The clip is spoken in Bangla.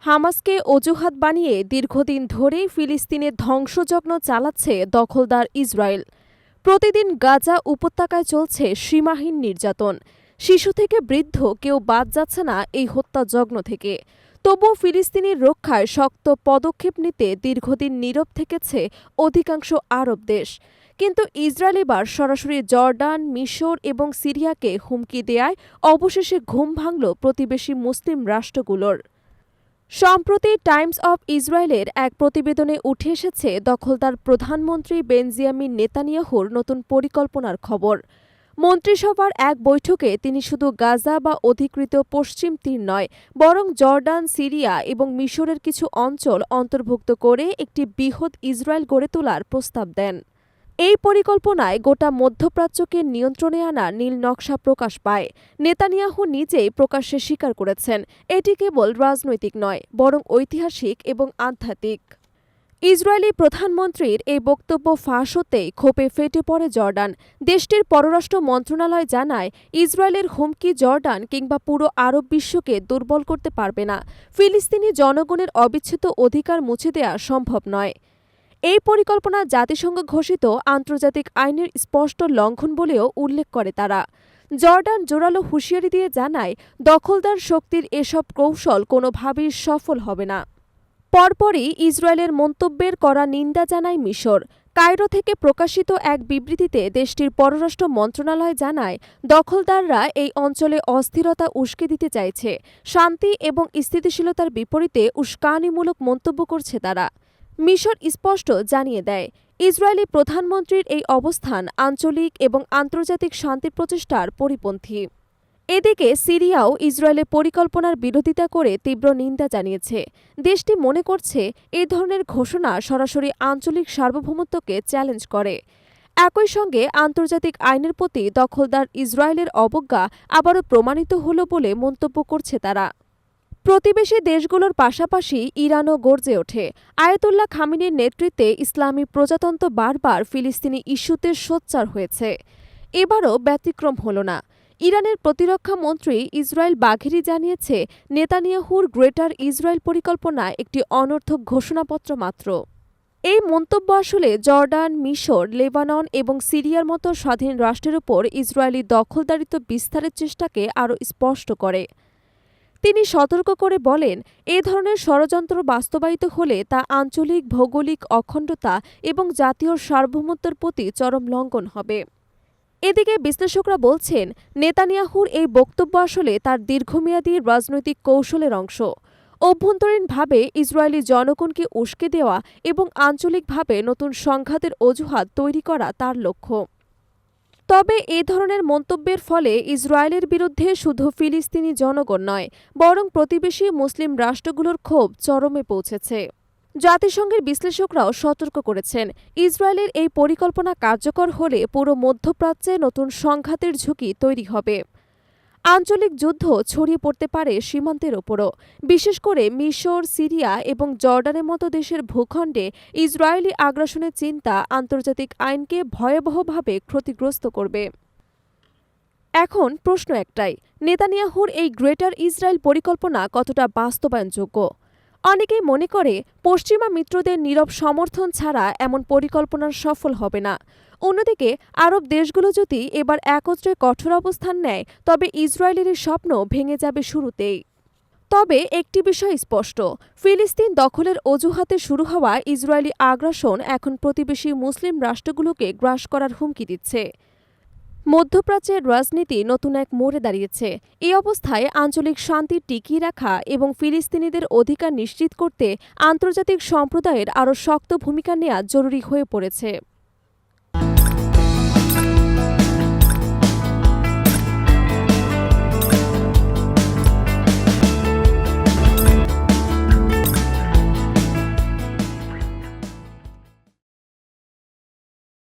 হামাসকে অজুহাত বানিয়ে দীর্ঘদিন ধরেই ফিলিস্তিনে ধ্বংসযজ্ঞ চালাচ্ছে দখলদার ইসরায়েল। প্রতিদিন গাজা উপত্যকায় চলছে সীমাহীন নির্যাতন। শিশু থেকে বৃদ্ধ কেউ বাদ যাচ্ছে না এই হত্যাযজ্ঞ থেকে। তবুও ফিলিস্তিনির রক্ষায় শক্ত পদক্ষেপ নিতে দীর্ঘদিন নীরব থেকেছে অধিকাংশ আরব দেশ। কিন্তু ইসরায়েল এবার সরাসরি জর্ডান, মিশর এবং সিরিয়াকে হুমকি দেয়ায় অবশেষে ঘুম ভাঙল প্রতিবেশী মুসলিম রাষ্ট্রগুলোর। সম্প্রতি টাইমস অব ইসরায়েলের এক প্রতিবেদনে উঠে এসেছে দখলদার প্রধানমন্ত্রী বেনজিয়ামিন নেতানিয়াহুর নতুন পরিকল্পনার খবর। মন্ত্রিসভার এক বৈঠকে তিনি শুধু গাজা বা অধিকৃত পশ্চিম তীর নয়, বরং জর্ডান, সিরিয়া এবং মিশরের কিছু অঞ্চল অন্তর্ভুক্ত করে একটি বৃহৎ ইসরায়েল গড়ে তোলার প্রস্তাব দেন। এই পরিকল্পনায় গোটা মধ্যপ্রাচ্যকে নিয়ন্ত্রণে আনার নীল নকশা প্রকাশ পায়। নেতানিয়াহু নিজেই প্রকাশ্যে স্বীকার করেছেন, এটি কেবল রাজনৈতিক নয়, বরং ঐতিহাসিক এবং আধ্যাত্মিক। ইসরায়েলি প্রধানমন্ত্রীর এই বক্তব্য ফাঁস হতেই ক্ষোভে ফেটে পড়ে জর্ডান। দেশটির পররাষ্ট্র মন্ত্রণালয় জানায়, ইসরায়েলের হুমকি জর্ডান কিংবা পুরো আরব বিশ্বকে দুর্বল করতে পারবে না। ফিলিস্তিনি জনগণের অবিচ্ছেদ্য অধিকার মুছে দেয়া সম্ভব নয়। এই পরিকল্পনা জাতিসংঘ ঘোষিত আন্তর্জাতিক আইনের স্পষ্ট লঙ্ঘন বলেও উল্লেখ করে তারা। জর্ডান জোরালো হুঁশিয়ারি দিয়ে জানায়, দখলদার শক্তির এসব কৌশল কোনোভাবেই সফল হবে না। পরপরই ইসরায়েলের মন্তব্যের কড়া নিন্দা জানায় মিশর। কায়রো থেকে প্রকাশিত এক বিবৃতিতে দেশটির পররাষ্ট্র মন্ত্রণালয় জানায়, দখলদাররা এই অঞ্চলে অস্থিরতা উস্কে দিতে চাইছে। শান্তি এবং স্থিতিশীলতার বিপরীতে উস্কানিমূলক মন্তব্য করছে তারা। মিশর স্পষ্ট জানিয়ে দেয়, ইসরায়েলি প্রধানমন্ত্রীর এই অবস্থান আঞ্চলিক এবং আন্তর্জাতিক শান্তি প্রচেষ্টার পরিপন্থী। এদিকে সিরিয়াও ইসরায়েলের পরিকল্পনার বিরোধিতা করে তীব্র নিন্দা জানিয়েছে। দেশটি মনে করছে, এই ধরনের ঘোষণা সরাসরি আঞ্চলিক সার্বভৌমত্বকে চ্যালেঞ্জ করে। একই সঙ্গে আন্তর্জাতিক আইনের প্রতি দখলদার ইসরায়েলের অবজ্ঞা আবারও প্রমাণিত হল বলে মন্তব্য করছে তারা। প্রতিবেশী দেশগুলোর পাশাপাশি ইরানও গর্জে ওঠে। আয়াতুল্লাহ খামেনির নেতৃত্বে ইসলামী প্রজাতন্ত্র বারবার ফিলিস্তিনি ইস্যুতে সোচ্চার হয়েছে। এবারও ব্যতিক্রম হল না। ইরানের প্রতিরক্ষা মন্ত্রী ইসরায়েল বাঘেরি জানিয়েছে, নেতানিয়াহুর গ্রেটার ইসরায়েল পরিকল্পনা একটি অনর্থক ঘোষণাপত্র মাত্র। এই মন্তব্য আসলে জর্ডান, মিশর, লেবানন এবং সিরিয়ার মতো স্বাধীন রাষ্ট্রের উপর ইসরায়েলি দখলদারিত্ব বিস্তারের চেষ্টাকে আরও স্পষ্ট করে। তিনি সতর্ক করে বলেন, এ ধরনের ষড়যন্ত্র বাস্তবায়িত হলে তা আঞ্চলিক ভৌগোলিক অখণ্ডতা এবং জাতীয় সার্বভৌমত্বের প্রতি চরম লঙ্ঘন হবে। এদিকে বিশ্লেষকরা বলছেন, নেতানিয়াহুর এই বক্তব্য আসলে তার দীর্ঘমেয়াদী রাজনৈতিক কৌশলের অংশ। অভ্যন্তরীণভাবে ইসরায়েলি জনগণকে উস্কে দেওয়া এবং আঞ্চলিকভাবে নতুন সংঘাতের অজুহাত তৈরি করা তার লক্ষ্য। তবে এ ধরনের মন্তব্যের ফলে ইসরায়েলের বিরুদ্ধে শুধু ফিলিস্তিনি জনগণ নয়, বরং প্রতিবেশী মুসলিম রাষ্ট্রগুলোর ক্ষোভ চরমে পৌঁছেছে। জাতিসংঘের বিশ্লেষকরাও সতর্ক করেছেন, ইসরায়েলের এই পরিকল্পনা কার্যকর হলে পুরো মধ্যপ্রাচ্যে নতুন সংঘাতের ঝুঁকি তৈরি হবে। আঞ্চলিক যুদ্ধ ছড়িয়ে পড়তে পারে সীমান্তের ওপরও। বিশেষ করে মিশর, সিরিয়া এবং জর্ডানের মতো দেশের ভূখণ্ডে ইসরায়েলি আগ্রাসনের চিন্তা আন্তর্জাতিক আইনকে ভয়াবহভাবে ক্ষতিগ্রস্ত করবে। এখন প্রশ্ন একটাই, নেতানিয়াহুর এই গ্রেটার ইসরায়েল পরিকল্পনা কতটা বাস্তবায়নযোগ্য? অনেকেই মনে করে, পশ্চিমা মিত্রদের নীরব সমর্থন ছাড়া এমন পরিকল্পনা সফল হবে না। অন্যদিকে আরব দেশগুলো যদি এবার একত্রে কঠোর অবস্থান নেয়, তবে ইসরায়েলের স্বপ্ন ভেঙে যাবে শুরুতেই। তবে একটি বিষয় স্পষ্ট, ফিলিস্তিন দখলের অজুহাতে শুরু হওয়া ইসরায়েলি আগ্রাসন এখন প্রতিবেশী মুসলিম রাষ্ট্রগুলোকে গ্রাস করার হুমকি দিচ্ছে। মধ্যপ্রাচ্যের রাজনীতি নতুন এক মোড়ে দাঁড়িয়েছে। এই অবস্থায় আঞ্চলিক শান্তি টিকিয়ে রাখা এবং ফিলিস্তিনিদের অধিকার নিশ্চিত করতে আন্তর্জাতিক সম্প্রদায়ের আরও শক্ত ভূমিকা নেওয়া জরুরি হয়ে পড়েছে।